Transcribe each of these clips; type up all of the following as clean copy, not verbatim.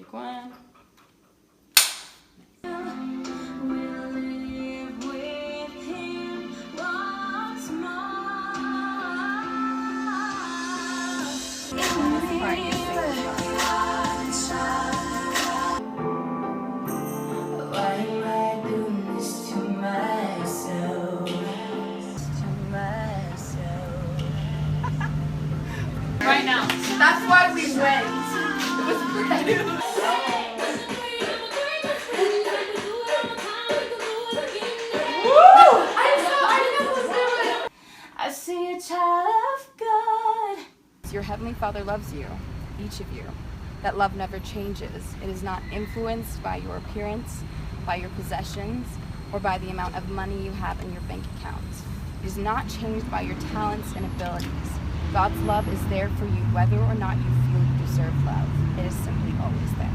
Take one. Right now. That's why we went. It was great. Woo! I see a child of God. Your Heavenly Father loves you, each of you. That love never changes. It is not influenced by your appearance, by your possessions, or by the amount of money you have in your bank account. It is not changed by your talents and abilities. God's love is there for you whether or not you feel you deserve love. It is simply always there.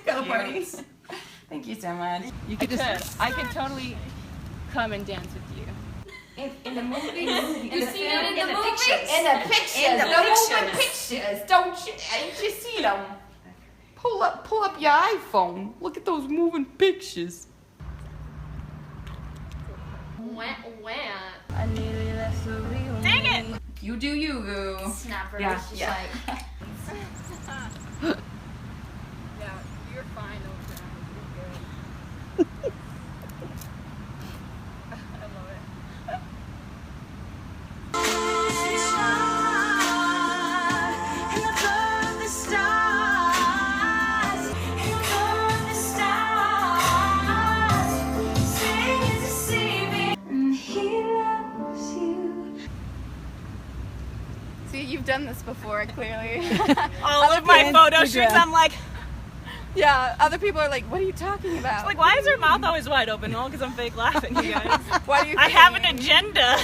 Go parties. Thank you so much. You could I could totally come and dance with you. In the movies, you see it in the pictures. In the pictures. Don't you? Ain't you see them? Pull up your iPhone. Look at those moving pictures. I nearly left the real. Dang it! You do you, Goo. Snapper. Yeah. Just Yeah. like. Yeah, you're fine over there. You're good. I love it. See, you've done this before, clearly. All of my photo shoots, I'm like, yeah, other people are like, what are you talking about? like, why is her mouth always wide open? Well, because I'm fake laughing, you guys. Why do you I have an agenda.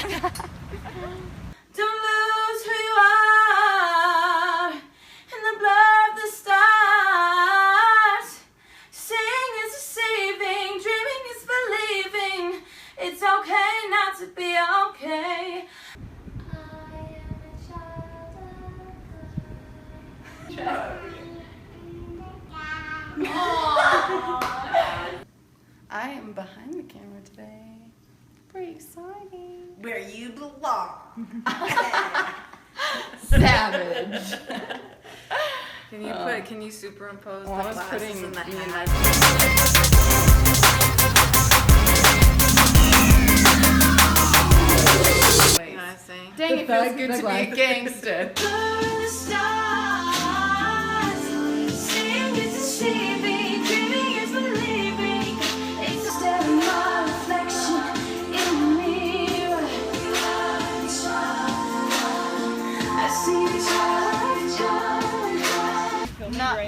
Don't lose who you are in the blur of the stars. Seeing is deceiving, dreaming is believing. It's okay not to be okay. I am behind the camera today. Pretty exciting. Where you belong. Savage. Can you superimpose Well, I was glasses putting in the you in hat? You know what I'm saying? Dang, it feels good to be a gangster.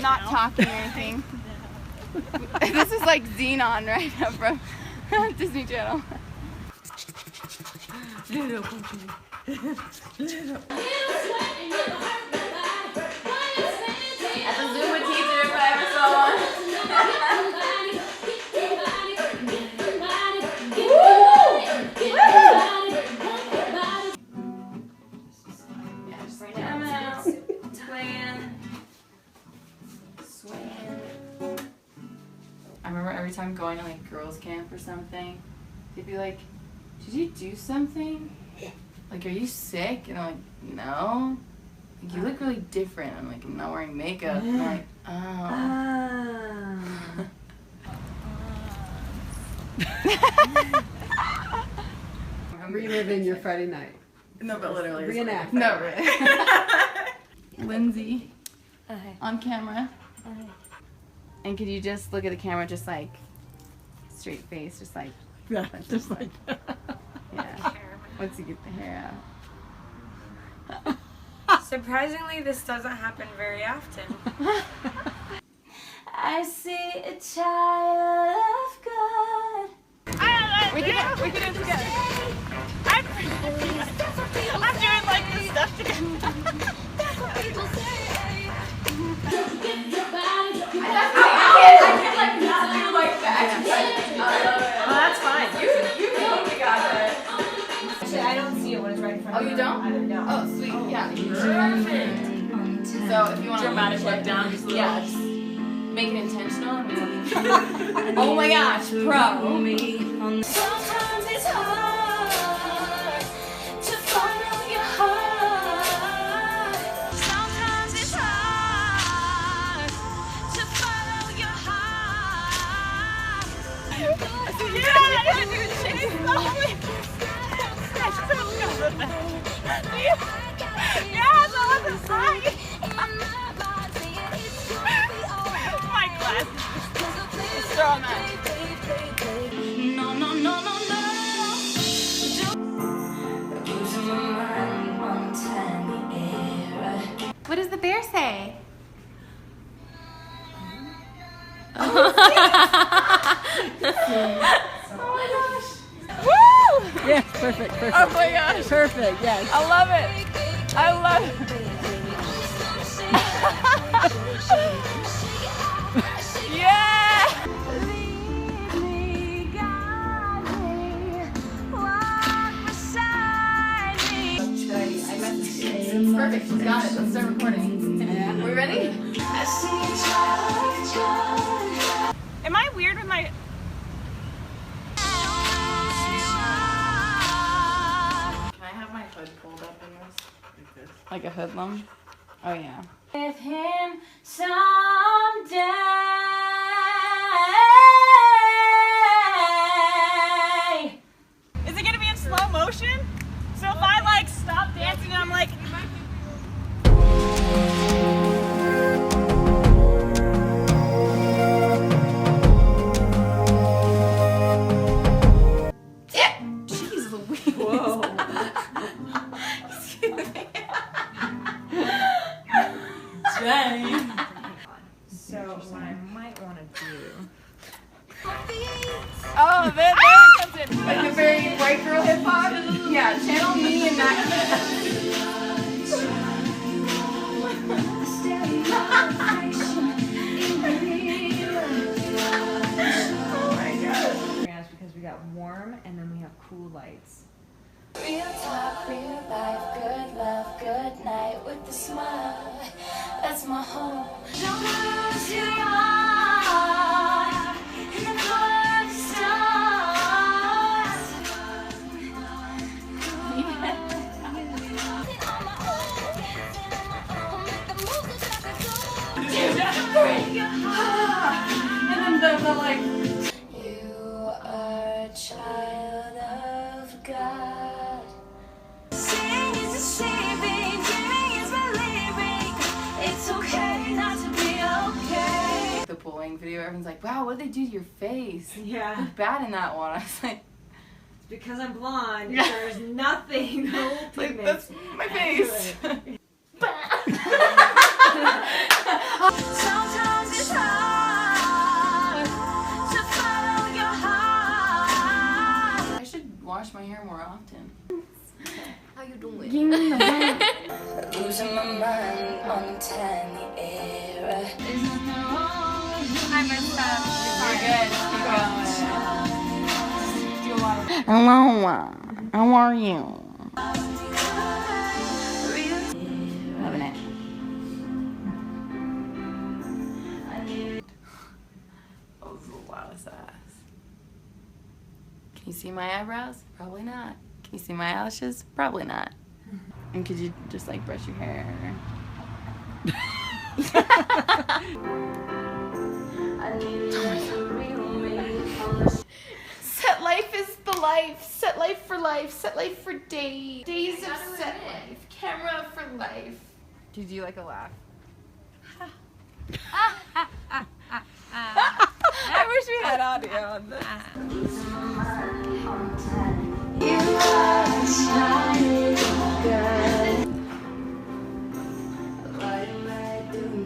Not talking or anything. This is like Xenon right now from Disney Channel. As a Zumba teacher, if I ever saw one. Yeah, just right now. Swaying. I remember every time going to like girls' camp or something, they'd be like, "Did you do something? Like, are you sick?" And I'm like, "No. Like, you look really different." I'm like, "I'm not wearing makeup." And I'm like, "Oh." Reliving your Friday night. No, but literally. Reenact. No, really. Lindsay, on camera. And could you just look at the camera, just like straight face, just like, Yeah, just like. yeah. Once you get the hair out. Surprisingly, this doesn't happen very often. I see a child of God. We can do it together. I'm look down. Just Yeah, just make it intentional. And oh my gosh, pro. Sometimes it's hard to follow your heart. Sometimes it's hard to follow your heart. My glasses. Throw them out. No, no, no, no, no. Losing my mind one tiny error. What does the bear say? Yes, perfect, perfect. Oh my gosh, Perfect, yes. I love it. I love it. Yeah. It's perfect. She's got it. Let's start recording. We ready? Am I weird with my... Can I have my hood pulled up in this? Like a hoodlum? Oh yeah. With him someday. Is it gonna be in slow motion? So if I like stop dancing and I'm like... Jeez Louise. Whoa. Jenn. So what I might want to do. Oh, there it comes in. Like the very white girl hip hop. Yeah, channel me and Because we got warm and then we have cool lights. Real talk, real life, good love, good night with a smile. That's my home. Don't lose your heart in the blood stars. and then the like. You are a child of God. Seeing is deceiving, dreaming is believing. It's okay not to be okay. The bullying video, everyone's like, wow, what'd they do to your face? Yeah, Look bad in that one. I was like, because I'm blonde, Yeah. there's nothing, no like pigment. that's my face. Sometimes it's hard to follow your heart. I should wash my hair more often. How you doing? Losing my mind on tiny era. There's nothing wrong with you. I messed up. You're good. Keep going. Do a lot of. Hello, how are you? Loving it. That was a lot of sass. Can you see my eyebrows? Probably not. Can you see my eyelashes? Probably not. And could you just like brush your hair? Set life is the life. Set life for life. Set life for days. Days of set life. Camera for life. Did you like a laugh? I wish we had audio on this.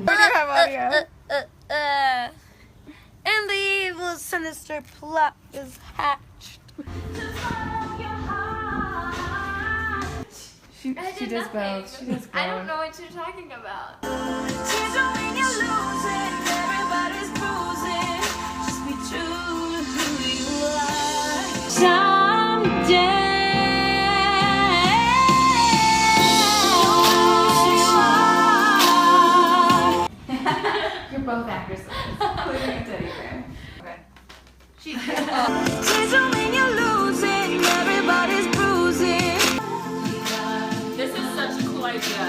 We do have audio. And the evil sinister plot is hatched. She does both. She does both. I don't know what you're talking about. Tears are when you're losing, everybody's bruising. Just be true to who you are. Someday. both actresses, including a teddy bear. Okay. She's when you're losing, everybody's bruising. This is such a cool idea.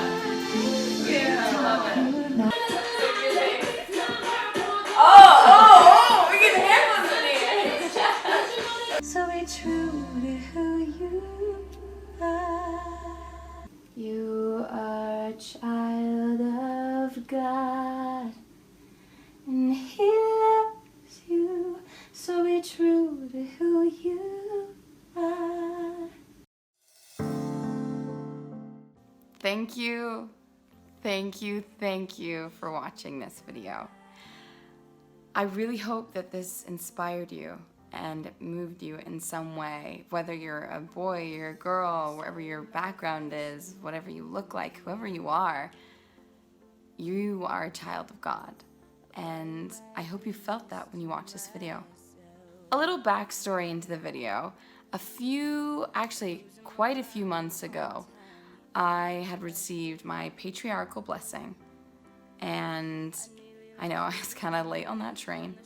Yeah. I love it. Oh, we get handles in here. So be true to who you are. You are a child of God, and He loves you. So be true to who you are. Thank you for watching this video. I really hope that this inspired you and moved you in some way, whether you're a boy, you're a girl, wherever your background is, whatever you look like, whoever you are a child of God. And I hope you felt that when you watched this video. A little backstory into the video. Quite a few months ago, I had received my patriarchal blessing, and I know I was kind of late on that train.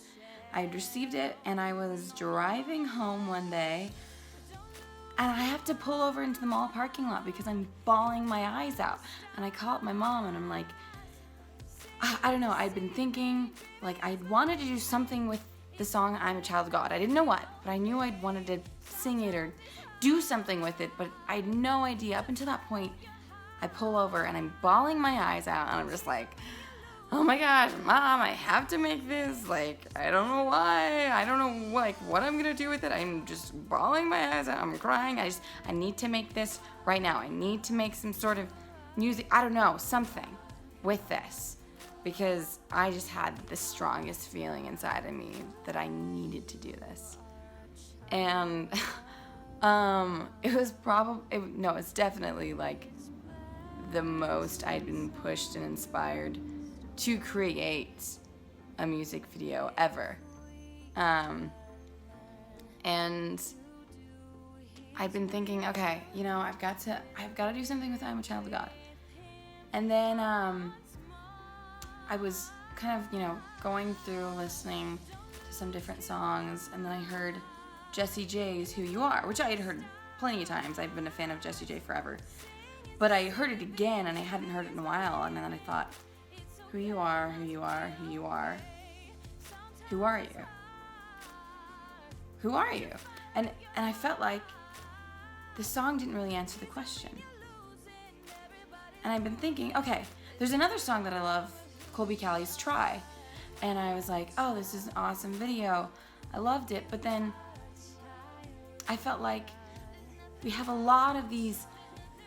I had received it, and I was driving home one day, and I have to pull over into the mall parking lot because I'm bawling my eyes out. And I call up my mom, and I'm like, I don't know, I'd been thinking, like, I wanted to do something with the song I'm a Child of God. I didn't know what, but I knew I'd wanted to sing it or do something with it, but I had no idea. Up until that point, I pull over, and I'm bawling my eyes out, and I'm just like, oh my gosh, Mom, I have to make this. Like, I don't know why. I don't know, like, what I'm gonna do with it. I'm just bawling my eyes out. I'm crying. I need to make this right now. I need to make some sort of music, I don't know, something with this. Because I just had the strongest feeling inside of me that I needed to do this. And it's definitely like the most I'd been pushed and inspired to create a music video ever. And I'd been thinking, okay, I've got to do something with I'm a Child of God. And then I was kind of, going through listening to some different songs, and then I heard Jessie J's Who You Are, which I had heard plenty of times. I've been a fan of Jessie J forever. But I heard it again, and I hadn't heard it in a while, and then I thought, who you are, who you are, who you are, who are you? Who are you? And I felt like the song didn't really answer the question. And I've been thinking, okay, there's another song that I love, Colby Callie's Try. And I was like, oh, this is an awesome video. I loved it. But then I felt like we have a lot of these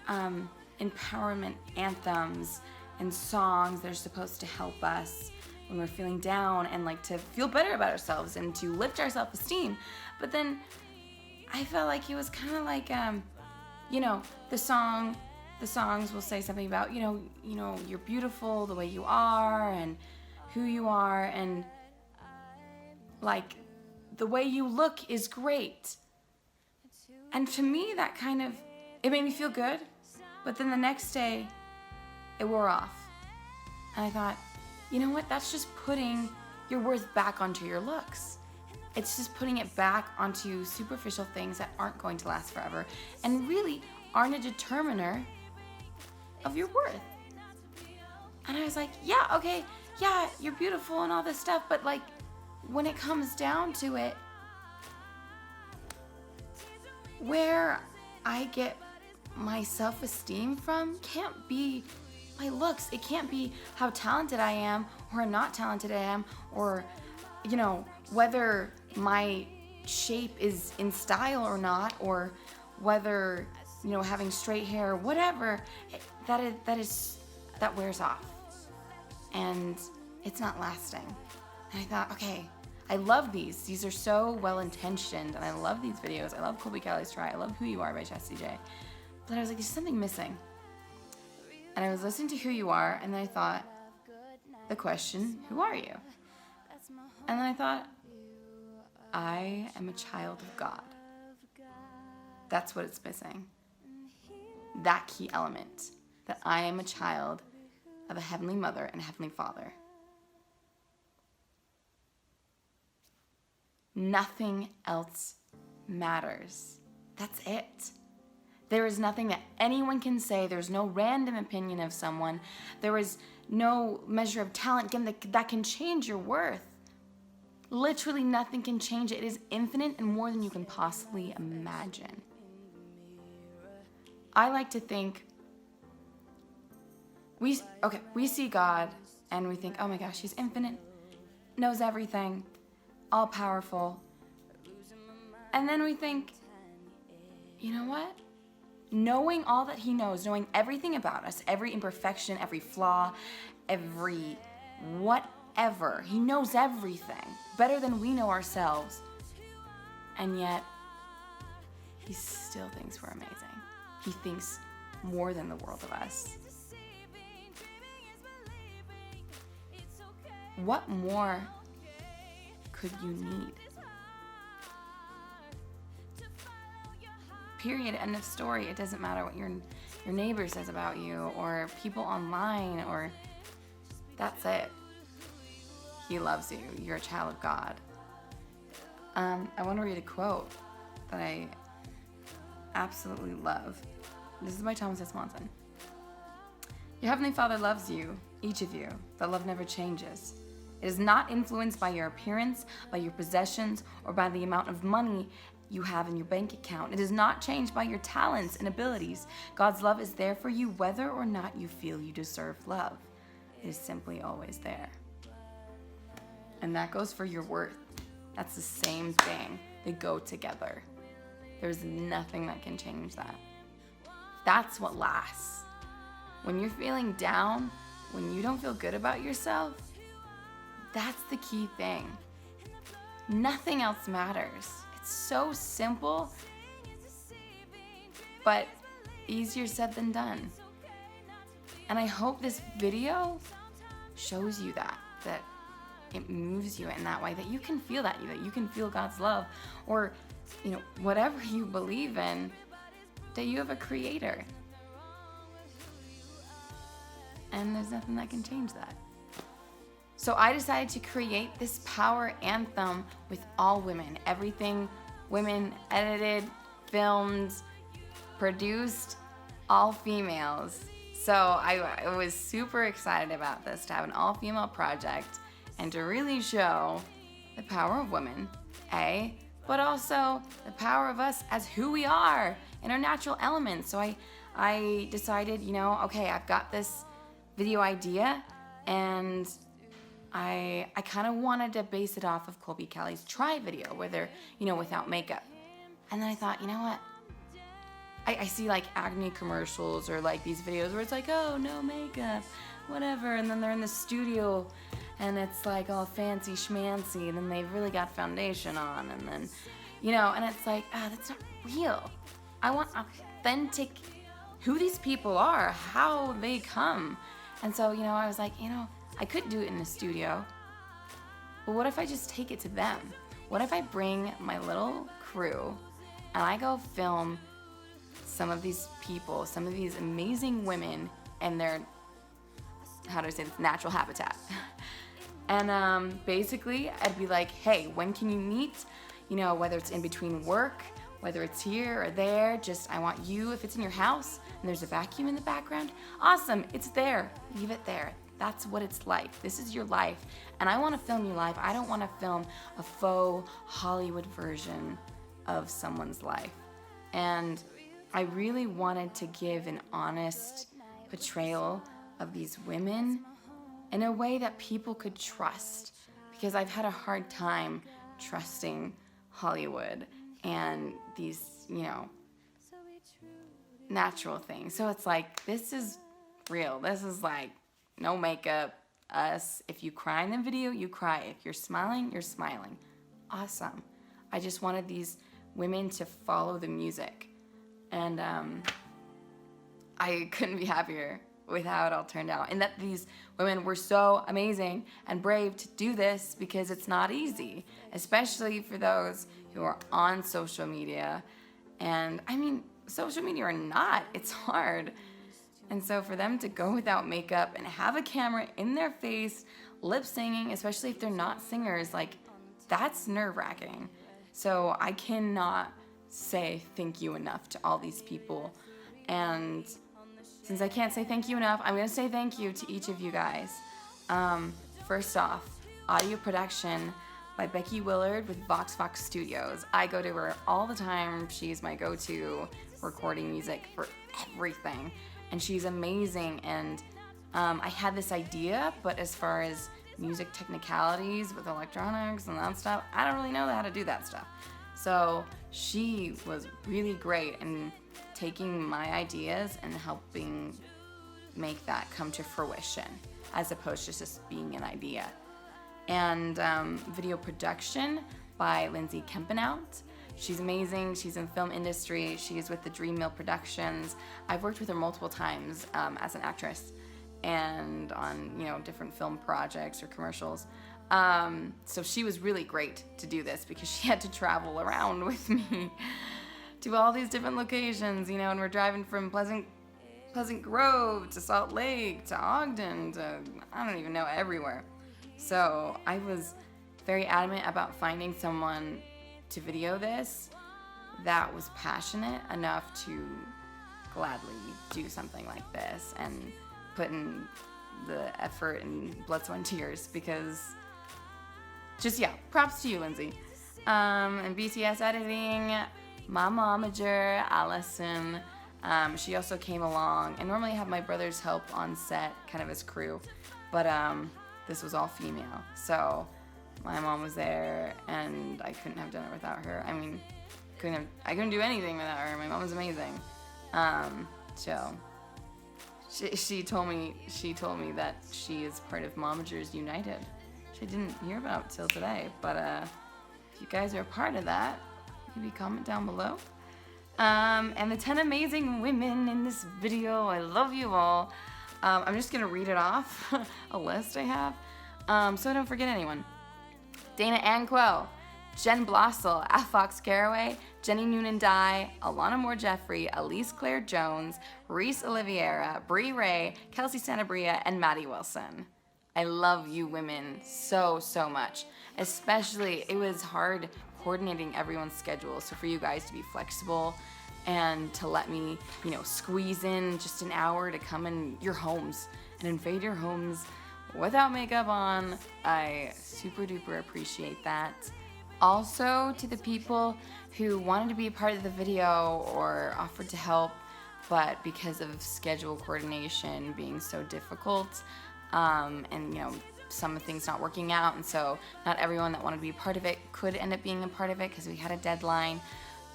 empowerment anthems and songs that are supposed to help us when we're feeling down and like to feel better about ourselves and to lift our self-esteem. But then I felt like it was kind of like, the songs will say something about, you're beautiful the way you are and who you are, and like the way you look is great. And to me, that it made me feel good, but then the next day it wore off. And I thought, you know what? That's just putting your worth back onto your looks. It's just putting it back onto superficial things that aren't going to last forever and really aren't a determiner of your worth. And I was like, yeah, okay, yeah, you're beautiful and all this stuff, but like when it comes down to it, where I get my self-esteem from can't be my looks. It can't be how talented I am or how not talented I am, or whether my shape is in style or not, or whether having straight hair or whatever. That wears off and it's not lasting. And I thought, okay, I love these are so well intentioned, and I love these videos. I love Colby Callie's Try, I love Who You Are by Jessie J. But I was like, there's something missing. And I was listening to Who You Are, and then I thought, the question, who are you? And then I thought, I am a child of God. That's what it's missing. That key element, that I am a child of a Heavenly Mother and a Heavenly Father. Nothing else matters. That's it. There is nothing that anyone can say. There's no random opinion of someone. There is no measure of talent that can change your worth. Literally nothing can change it. It is infinite and more than you can possibly imagine. I like to think, we see God and we think, oh my gosh, he's infinite, knows everything, all powerful. And then we think, you know what? Knowing all that he knows, knowing everything about us, every imperfection, every flaw, every whatever, he knows everything better than we know ourselves. And yet, he still thinks we're amazing. He thinks more than the world of us. What more could you need? Period, end of story. It doesn't matter what your neighbor says about you or people online, or that's it. He loves you. You're a child of God. I want to read a quote that I absolutely love. This is by Thomas S. Monson. Your Heavenly Father loves you, each of you. That love never changes. It is not influenced by your appearance, by your possessions, or by the amount of money you have in your bank account. It is not changed by your talents and abilities. God's love is there for you whether or not you feel you deserve love. It is simply always there. And that goes for your worth. That's the same thing. They go together. There's nothing that can change that. That's what lasts. When you're feeling down, when you don't feel good about yourself, that's the key thing. Nothing else matters. It's so simple, but easier said than done. And I hope this video shows you that it moves you in that way, that you can feel that you can feel God's love, or whatever you believe in, that you have a creator. And there's nothing that can change that. So I decided to create this power anthem with all women. Everything women, edited, filmed, produced, all females. So I was super excited about this, to have an all-female project and to really show the power of women, but also the power of us as who we are in our natural elements. So I decided, okay, I've got this video idea, and I kind of wanted to base it off of Colby Callie's Try video, where they're, without makeup. And then I thought, you know what? I see like acne commercials or like these videos where it's like, oh, no makeup, whatever. And then they're in the studio and it's like all fancy schmancy, and then they've really got foundation on. And then, and it's like, that's not real. I want authentic, who these people are, how they come. And so, I was like, I could do it in the studio, but what if I just take it to them? What if I bring my little crew and I go film some of these people, some of these amazing women and their, natural habitat. And basically I'd be like, hey, when can you meet? Whether it's in between work, whether it's here or there, I want you, if it's in your house and there's a vacuum in the background, awesome, it's there, leave it there. That's what it's like. This is your life. And I want to film your life. I don't want to film a faux Hollywood version of someone's life. And I really wanted to give an honest portrayal of these women in a way that people could trust, because I've had a hard time trusting Hollywood and these, natural things. So it's like, this is real. This is like no makeup, us. If you cry in the video, you cry. If you're smiling, you're smiling. Awesome. I just wanted these women to follow the music. And I couldn't be happier with how it all turned out. And that these women were so amazing and brave to do this, because it's not easy, especially for those who are on social media. And social media or not, it's hard. And so for them to go without makeup and have a camera in their face, lip singing, especially if they're not singers, like, that's nerve-wracking. So I cannot say thank you enough to all these people. And since I can't say thank you enough, I'm gonna say thank you to each of you guys. First off, audio production by Becky Willard with Fox Studios. I go to her all the time. She's my go-to recording music for everything, and she's amazing. And I had this idea, but as far as music technicalities with electronics and that stuff, I don't really know how to do that stuff. So she was really great in taking my ideas and helping make that come to fruition, as opposed to just being an idea. And video production by Lindsay Kempenaut. She's amazing. She's in film industry. She's with the Dream Mill Productions. I've worked with her multiple times as an actress and on, you know, different film projects or commercials. So she was really great to do this because she had to travel around with me to all these different locations, you know, and we're driving from Pleasant Grove to Salt Lake to Ogden to, I don't even know, everywhere. So I was very adamant about finding someone to video this that was passionate enough to gladly do something like this and put in the effort and blood, sweat, and tears, because just, yeah, props to you, Lindsay. And BTS editing, my momager, Allison. She also came along, and normally I have my brothers help on set, kind of as crew, but this was all female. So my mom was there, and I couldn't have done it without her. I mean, I couldn't do anything without her. My mom was amazing. So she told me that she is part of Momagers United, which I didn't hear about till today. But if you guys are a part of that, maybe comment down below. And the 10 amazing women in this video, I love you all. I'm just gonna read it off, a list I have, so I don't forget anyone. Dana Anquel, Jenn Blosil, Fox Carraway, Jenny Noonan-Dye, Alana Moore-Jeffrey, Elise Claire Jones, Reese Oliveira, Bri Ray, Kelsey Santabria, and Maddie Wilson. I love you women so, so much. Especially, it was hard coordinating everyone's schedule, so for you guys to be flexible and to let me, you know, squeeze in just an hour to come in your homes and invade your homes without makeup on, I super duper appreciate that. Also, to the people who wanted to be a part of the video or offered to help, but because of schedule coordination being so difficult, and, you know, some things not working out, and so not everyone that wanted to be a part of it could end up being a part of it because we had a deadline.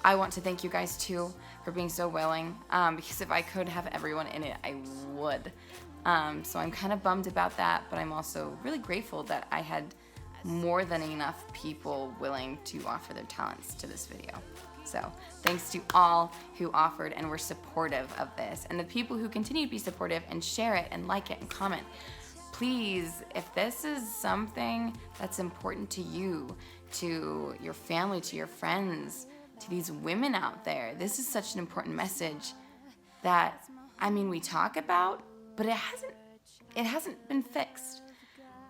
I want to thank you guys too for being so willing, because if I could have everyone in it, I would. So I'm kind of bummed about that, but I'm also really grateful that I had more than enough people willing to offer their talents to this video. So thanks to all who offered and were supportive of this, and the people who continue to be supportive and share it and like it and comment. Please, if this is something that's important to you, to your family, to your friends, to these women out there, this is such an important message that, I mean, we talk about, but it hasn't been fixed.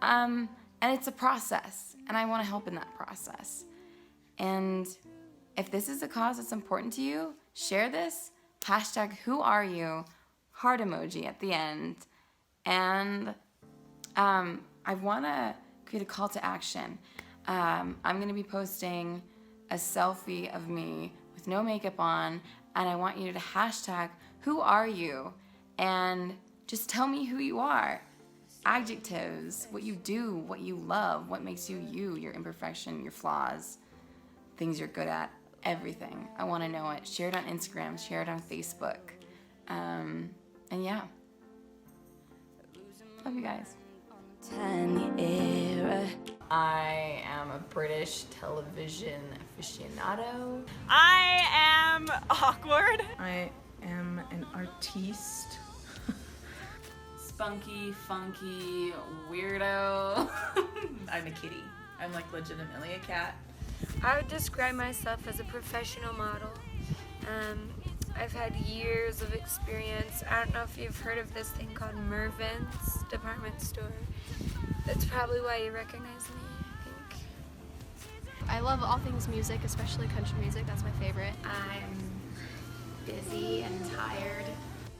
And it's a process, and I want to help in that process. And if this is a cause that's important to you, share this, #whoareyou, heart emoji at the end, and I want to create a call to action. I'm going to be posting a selfie of me with no makeup on, and I want you to #whoareyou, and just tell me who you are. Adjectives, what you do, what you love, what makes you you, your imperfection, your flaws, things you're good at, everything. I want to know it. Share it on Instagram, share it on Facebook. And yeah. Love you guys. I am a British television aficionado. I am awkward. I am an artiste. Spunky, funky, weirdo. I'm a kitty. I'm like legitimately a cat. I would describe myself as a professional model. I've had years of experience. I don't know if you've heard of this thing called Mervyn's department store. That's probably why you recognize me, I think. I love all things music, especially country music. That's my favorite. I'm busy and tired.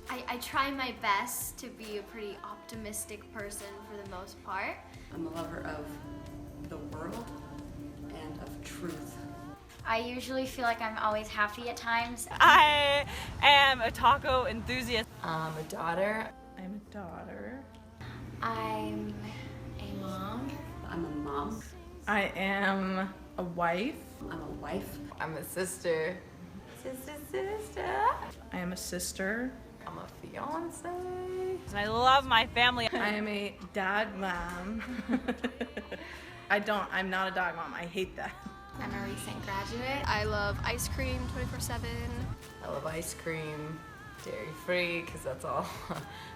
I try my best to be a pretty optimistic person for the most part. I'm a lover of the world and of truth. I usually feel like I'm always happy at times. I am a taco enthusiast. I'm a daughter. I'm a daughter. I'm a mom. I'm a mom. I am a wife. I'm a wife. I'm a sister. Sister. I am a sister. I'm a fiance. And I love my family. I am a dog mom. I'm not a dog mom. I hate that. I'm a recent graduate. I love ice cream 24/7. I love ice cream, dairy-free, because that's all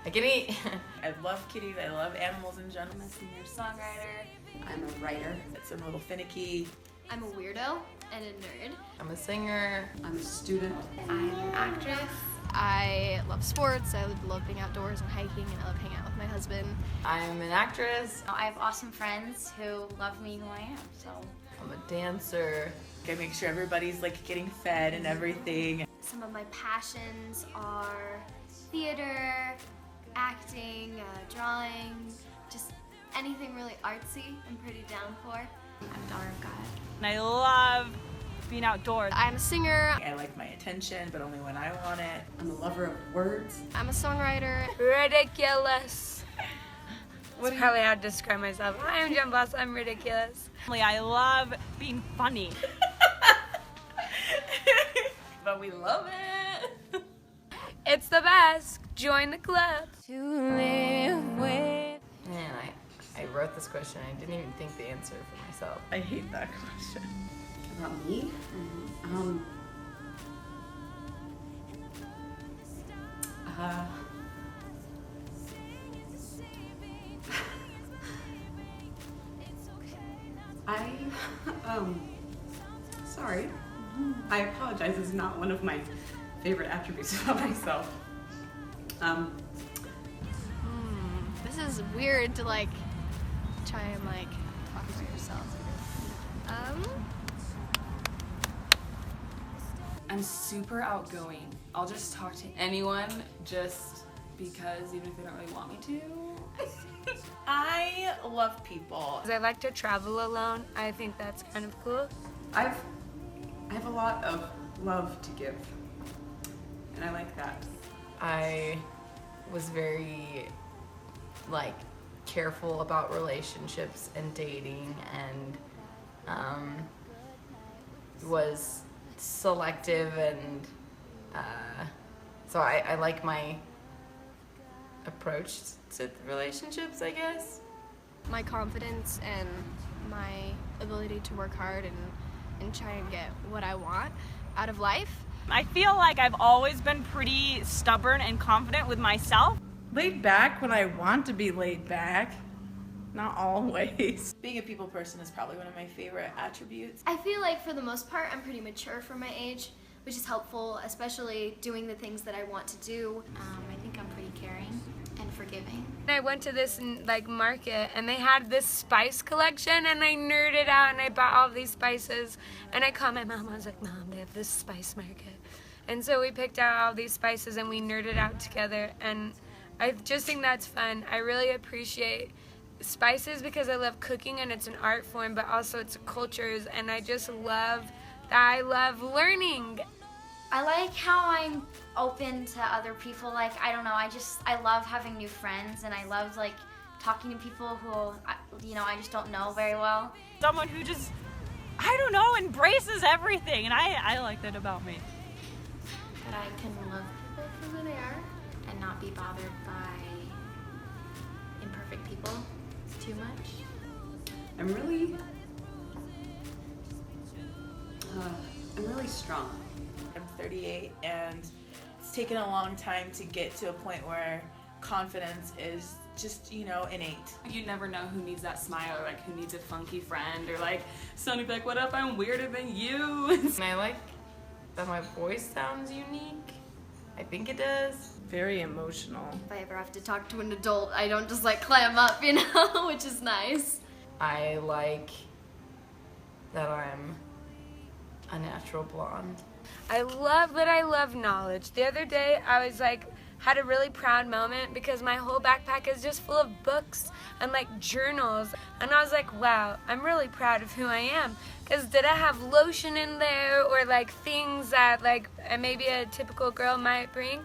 I can eat. I love kitties. I love animals in general. I'm a singer-songwriter. I'm a writer. I'm a little finicky. I'm a weirdo and a nerd. I'm a singer. I'm a student. I'm an actress. I love sports. I love being outdoors and hiking, and I love hanging out with my husband. I'm an actress. I have awesome friends who love me who I am, so. I'm a dancer. I make sure everybody's like getting fed and everything. Some of my passions are theater, acting, drawing, just anything really artsy I'm pretty down for. I'm a daughter of God. And I love being outdoors. I'm a singer. I like my attention, but only when I want it. I'm a lover of words. I'm a songwriter. Ridiculous. That's probably how to describe myself. Hi, I'm Jenn Blosil. I'm ridiculous. I love being funny. But we love it. It's the best. Join the club. To live with. Man, I wrote this question. I didn't even think the answer for myself. I hate that question. About me? Sorry. I apologize. This is not one of my favorite attributes about myself. This is weird to like try and like talk about yourself. I'm super outgoing. I'll just talk to anyone just because, even if they don't really want me to. I love people. I like to travel alone. I think that's kind of cool. I have a lot of love to give, and I like that. I was very, careful about relationships and dating, and was selective, and so I like my approach to relationships, I guess. My confidence and my ability to work hard and try and get what I want out of life. I feel like I've always been pretty stubborn and confident with myself. Laid back when I want to be laid back. Not always. Being a people person is probably one of my favorite attributes. I feel like for the most part I'm pretty mature for my age, which is helpful, especially doing the things that I want to do. I think I'm pretty caring and forgiving. I went to this market and they had this spice collection and I nerded out and I bought all these spices and I called my mom. I was like, Mom, they have this spice market. And so we picked out all these spices and we nerded out together, and I just think that's fun. I really appreciate spices because I love cooking and it's an art form, but also it's cultures, and I just love that. I love learning. I like how I'm open to other people. I don't know, I love having new friends, and I love talking to people who, I just don't know very well. Someone who just, I don't know, embraces everything, and I like that about me. That I can love people for who they are and not be bothered by imperfect people too much. I'm really strong. I'm 38, and it's taken a long time to get to a point where confidence is just, innate. You never know who needs that smile, or who needs a funky friend, or somebody be like, what if I'm weirder than you? And I like that my voice sounds unique. I think it does. Very emotional. If I ever have to talk to an adult, I don't just clam up, which is nice. I like that I'm a natural blonde. I love that I love knowledge. The other day I was like, had a really proud moment because my whole backpack is just full of books and like journals. And I was like, wow, I'm really proud of who I am. Because did I have lotion in there or like things that like maybe a typical girl might bring?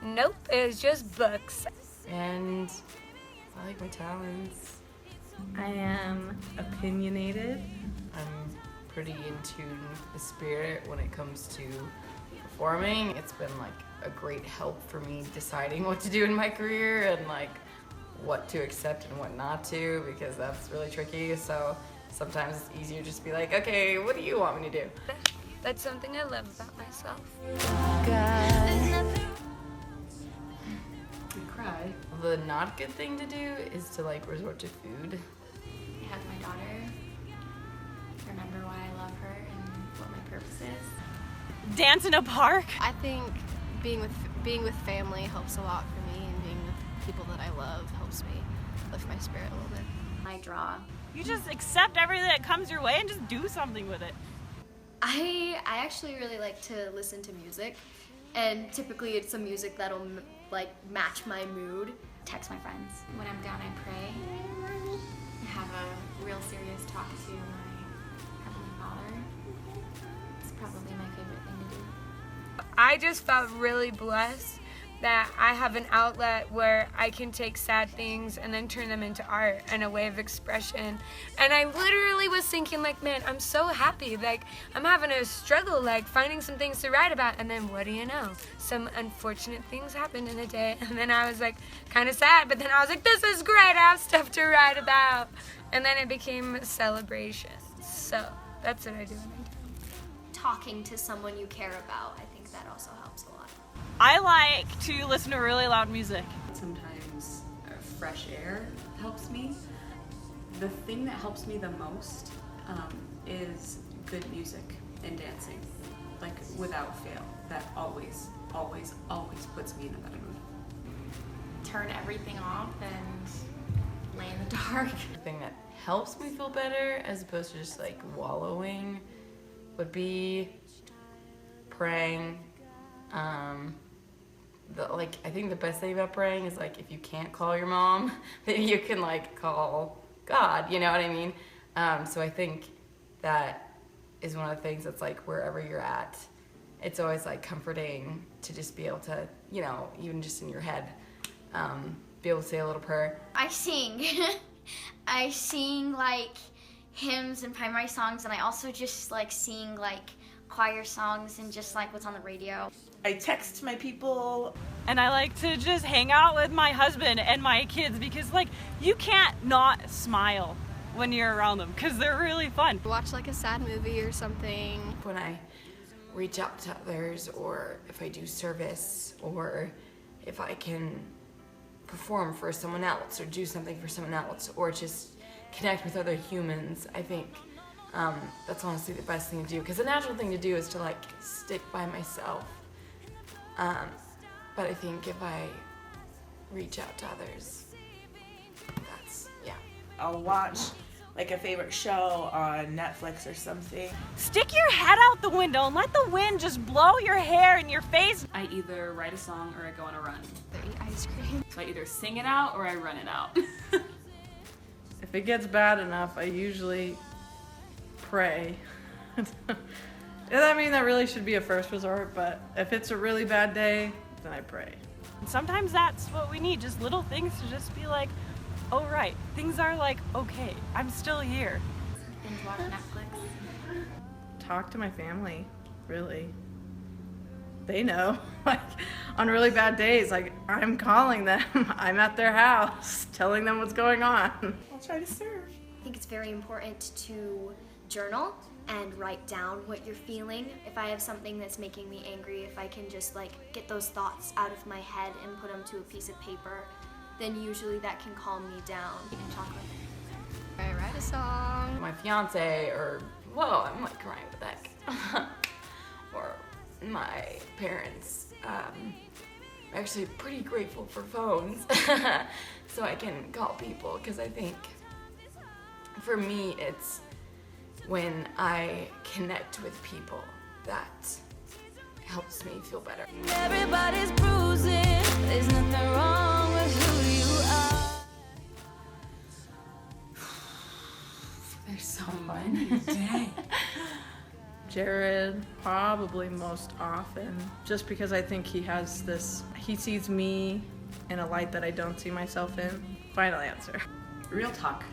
Nope, it was just books. And I like my talents. I am opinionated. I'm pretty in tune with the spirit when it comes to performing. It's been like a great help for me deciding what to do in my career and like what to accept and what not to, because that's really tricky. So sometimes it's easier just to be like, okay, what do you want me to do? That's something I love about myself. We cry. The not good thing to do is to like resort to food. I hug my daughter, remember why I love her and what my purpose is. Dance in a park. I think being with family helps a lot for me, and being with people that I love helps me lift my spirit a little bit. I draw. You just accept everything that comes your way and just do something with it. I actually really like to listen to music, and typically it's some music that'll like match my mood. Text my friends. When I'm down, I pray. I have a real serious talk to my Heavenly Father. It's probably my favorite thing to do. I just felt really blessed that I have an outlet where I can take sad things and then turn them into art and a way of expression. And I literally was thinking like, man, I'm so happy. Like, I'm having a struggle, like finding some things to write about. And then what do you know? Some unfortunate things happened in a day. And then I was like kind of sad, but then I was like, this is great. I have stuff to write about. And then it became a celebration. So that's what I do when I do. Talking to someone you care about, I think that also helps a lot. I like to listen to really loud music. Sometimes fresh air helps me. The thing that helps me the most is good music and dancing, like without fail. That always, always, always puts me in a better mood. Turn everything off and lay in the dark. The thing that helps me feel better, as opposed to just like wallowing, would be praying. I think the best thing about praying is like if you can't call your mom, then you can like call God, you know what I mean? So I think that is one of the things that's like wherever you're at, it's always like comforting to just be able to, you know, even just in your head, be able to say a little prayer. I sing. I sing like hymns and primary songs, and I also just like sing like choir songs and just like what's on the radio. I text my people. And I like to just hang out with my husband and my kids because like you can't not smile when you're around them because they're really fun. Watch like a sad movie or something. When I reach out to others, or if I do service, or if I can perform for someone else or do something for someone else, or just connect with other humans, I think that's honestly the best thing to do, because the natural thing to do is to like stick by myself. But I think if I reach out to others, that's, yeah. I'll watch like a favorite show on Netflix or something. Stick your head out the window and let the wind just blow your hair in your face. I either write a song or I go on a run. I eat ice cream. So I either sing it out or I run it out. If it gets bad enough, I usually pray. I mean, that really should be a first resort, but if it's a really bad day, then I pray. And sometimes that's what we need, just little things to just be like, oh right, things are like, okay, I'm still here. Binge watch Netflix. Talk to my family, really. They know, like, on really bad days, like, I'm calling them, I'm at their house, telling them what's going on. I'll try to serve. I think it's very important to journal and write down what you're feeling. If I have something that's making me angry, if I can just like get those thoughts out of my head and put them to a piece of paper, then usually that can calm me down. Eating chocolate. I write a song. My fiance, or, whoa, I'm like crying with that. Or my parents. I'm actually pretty grateful for phones, so I can call people, because I think for me it's when I connect with people, that helps me feel better. Everybody's bruising. There's nothing wrong with who you are. There's so many. Dang. Jared, probably most often, just because I think he sees me in a light that I don't see myself in. Final answer. Real talk.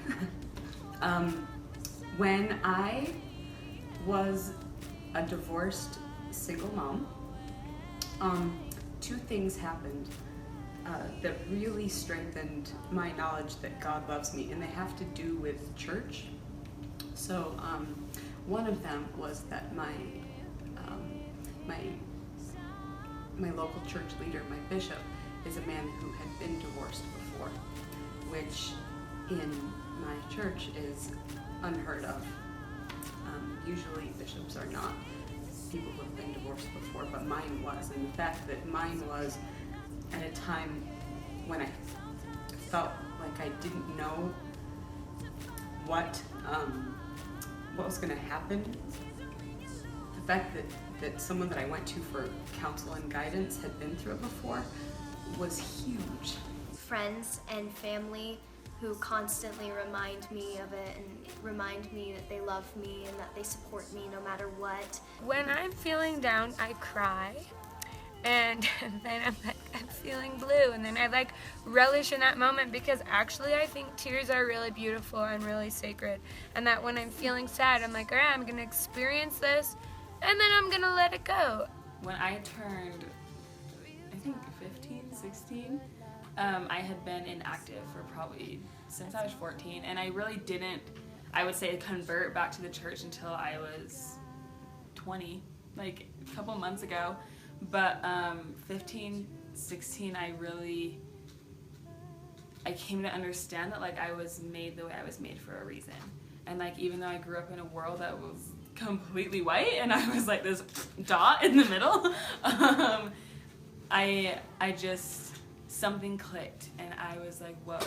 When I was a divorced single mom, two things happened that really strengthened my knowledge that God loves me, and they have to do with church. So one of them was that my local church leader, my bishop, is a man who had been divorced before, which in my church is unheard of. Usually bishops are not people who have been divorced before, but mine was. And the fact that mine was at a time when I felt like I didn't know what was going to happen. The fact that someone that I went to for counsel and guidance had been through it before was huge. Friends and family who constantly remind me of it and remind me that they love me and that they support me no matter what. When I'm feeling down, I cry. And then I'm like, I'm feeling blue. And then I like relish in that moment, because actually I think tears are really beautiful and really sacred. And that when I'm feeling sad, I'm like, all right, I'm gonna experience this and then I'm gonna let it go. When I turned, I think 15, 16, I had been inactive for probably since I was 14, and I really didn't, I would say, convert back to the church until I was 20, like a couple months ago. But 15, 16, I came to understand that like I was made the way I was made for a reason. And like even though I grew up in a world that was completely white and I was like this dot in the middle, I just, something clicked and I was like, whoa,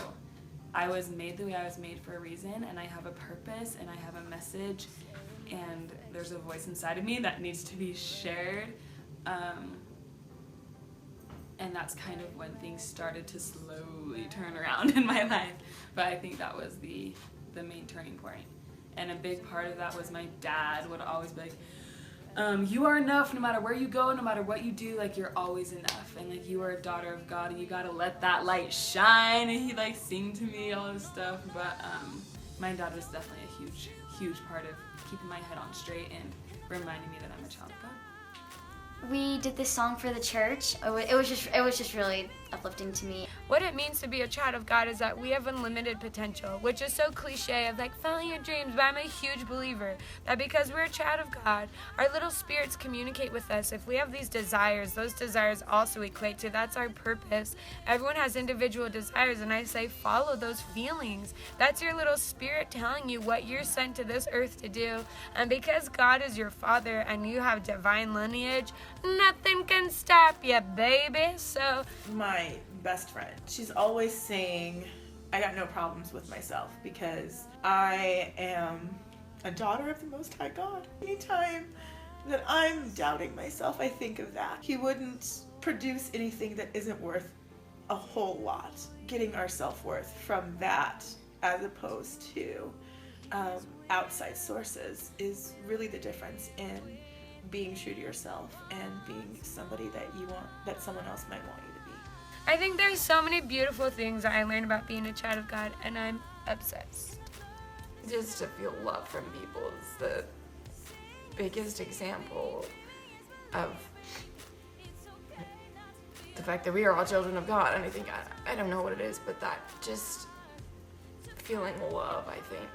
I was made the way I was made for a reason, and I have a purpose and I have a message, and there's a voice inside of me that needs to be shared. And that's kind of when things started to slowly turn around in my life. But I think that was the main turning point. And a big part of that was my dad would always be like, you are enough no matter where you go, no matter what you do, like you're always enough. And like you are a daughter of God and you gotta let that light shine. And he'd like sing to me, all this stuff. But my dad was definitely a huge, huge part of keeping my head on straight and reminding me that I'm a child of God. We did this song for the church. It was just really uplifting to me. What it means to be a child of God is that we have unlimited potential, which is so cliche of like follow your dreams, but I'm a huge believer that because we're a child of God, our little spirits communicate with us. If we have these desires, those desires also equate to that's our purpose. Everyone has individual desires, and I say follow those feelings. That's your little spirit telling you what you're sent to this earth to do. And because God is your father and you have divine lineage, nothing can stop you, baby. So my best friend, she's always saying I got no problems with myself because I am a daughter of the Most High God. Anytime that I'm doubting myself, I think of that. He wouldn't produce anything that isn't worth a whole lot. Getting our self-worth from that as opposed to outside sources is really the difference in being true to yourself and being somebody that you want, that someone else might want you to be. I think there's so many beautiful things that I learned about being a child of God, and I'm obsessed. Just to feel love from people is the biggest example of the fact that we are all children of God. And I think, I don't know what it is, but that just feeling love, I think,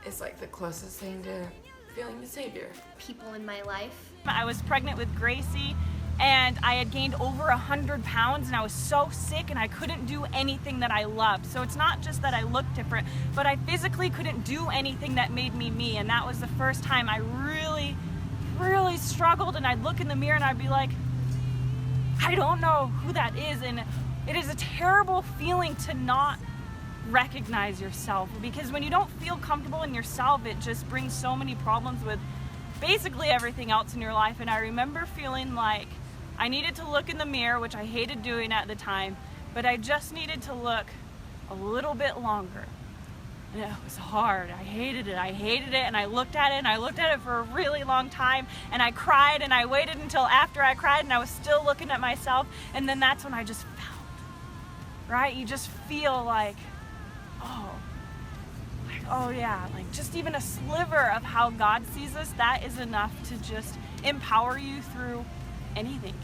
is like the closest thing to feeling the Savior. People in my life. I was pregnant with Gracie, and I had gained over 100 pounds, and I was so sick and I couldn't do anything that I loved. So it's not just that I looked different, but I physically couldn't do anything that made me me. And that was the first time I really, really struggled. And I'd look in the mirror and I'd be like, I don't know who that is. And it is a terrible feeling to not recognize yourself, because when you don't feel comfortable in yourself, it just brings so many problems with basically everything else in your life. And I remember feeling like I needed to look in the mirror, which I hated doing at the time, but I just needed to look a little bit longer. And it was hard. I hated it, and I looked at it for a really long time, and I cried, and I waited until after I cried, and I was still looking at myself, and then that's when I just felt, right? You just feel like, oh yeah, like just even a sliver of how God sees us, that is enough to just empower you through anything.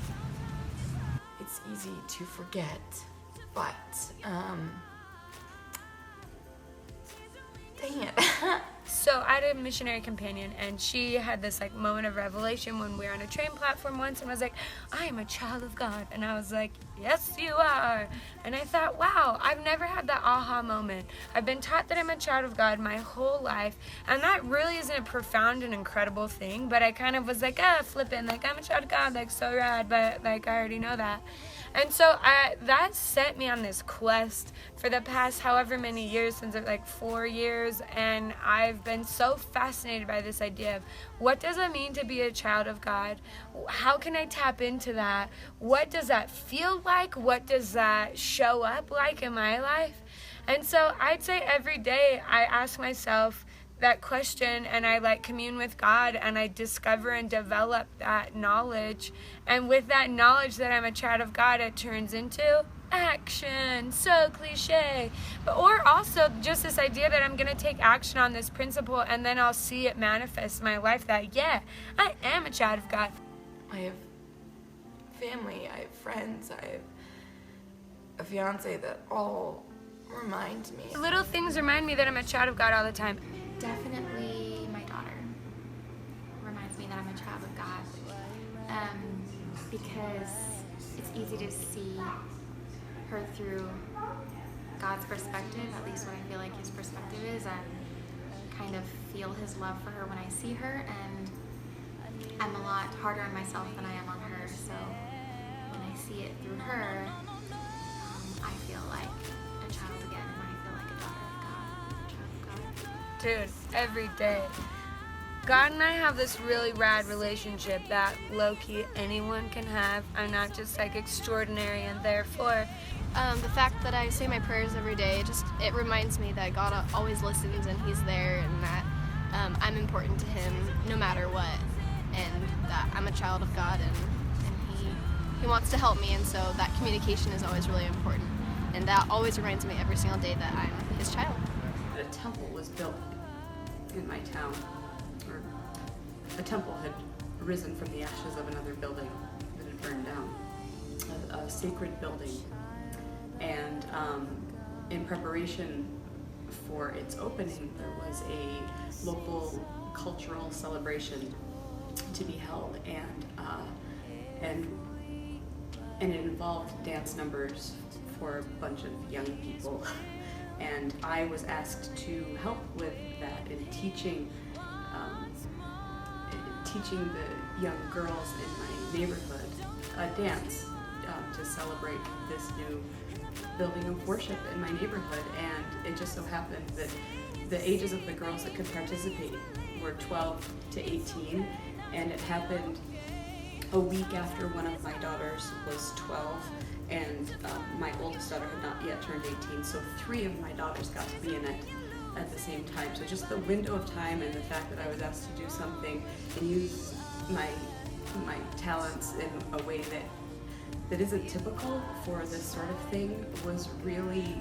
It's easy to forget, but dang it. So I had a missionary companion, and she had this like moment of revelation when we were on a train platform once, and was like, I am a child of God. And I was like, yes you are. And I thought, wow, I've never had that aha moment. I've been taught that I'm a child of God my whole life, and that really isn't a profound and incredible thing, but I kind of was like, flippant, like I'm a child of God, like so rad, but like I already know that. And so that set me on this quest for the past however many years, since like 4 years, and I've been so fascinated by this idea of what does it mean to be a child of God? How can I tap into that? What does that feel like? What does that show up like in my life? And so I'd say every day I ask myself that question, and I like commune with God, and I discover and develop that knowledge. And with that knowledge that I'm a child of God, it turns into action. So cliche. Or also just this idea that I'm going to take action on this principle, and then I'll see it manifest in my life that, yeah, I am a child of God. I have family, I have friends, I have a fiance that all remind me. Little things remind me that I'm a child of God all the time. Definitely my daughter reminds me that I'm a child of God, because it's easy to see her through God's perspective, at least what I feel like his perspective is. I kind of feel his love for her when I see her, and I'm a lot harder on myself than I am on her, so when I see it through her, I feel like a child again, and I feel like a daughter of God, a child of God. Dude, every day. God and I have this really rad relationship that low-key anyone can have. I'm not just like extraordinary, and therefore the fact that I say my prayers every day, it reminds me that God always listens and he's there, and that I'm important to him no matter what, and that I'm a child of God, and he wants to help me, and so that communication is always really important, and that always reminds me every single day that I'm his child. A temple was built in my town, or a temple had risen from the ashes of another building that had burned down, a sacred building. And in preparation for its opening, there was a local cultural celebration to be held, and it involved dance numbers for a bunch of young people. And I was asked to help with that in teaching the young girls in my neighborhood a dance to celebrate this new building of worship in my neighborhood. And it just so happened that the ages of the girls that could participate were 12 to 18, and it happened a week after one of my daughters was 12, and my oldest daughter had not yet turned 18, so 3 of my daughters got to be in it at the same time. So just the window of time, and the fact that I was asked to do something and use my talents in a way that isn't typical for this sort of thing was really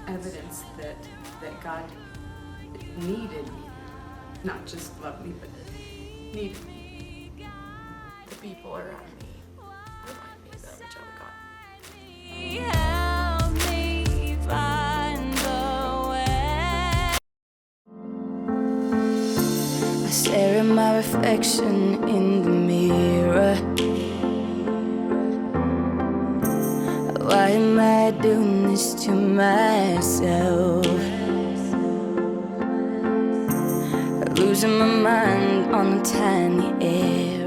evidence that God needed me, not just loved me, but needed me. The people around me remind me that I'm a child of God. Help me find the way. I stare at my reflection in the mirror. Why am I doing this to myself? Losing my mind on a tiny air.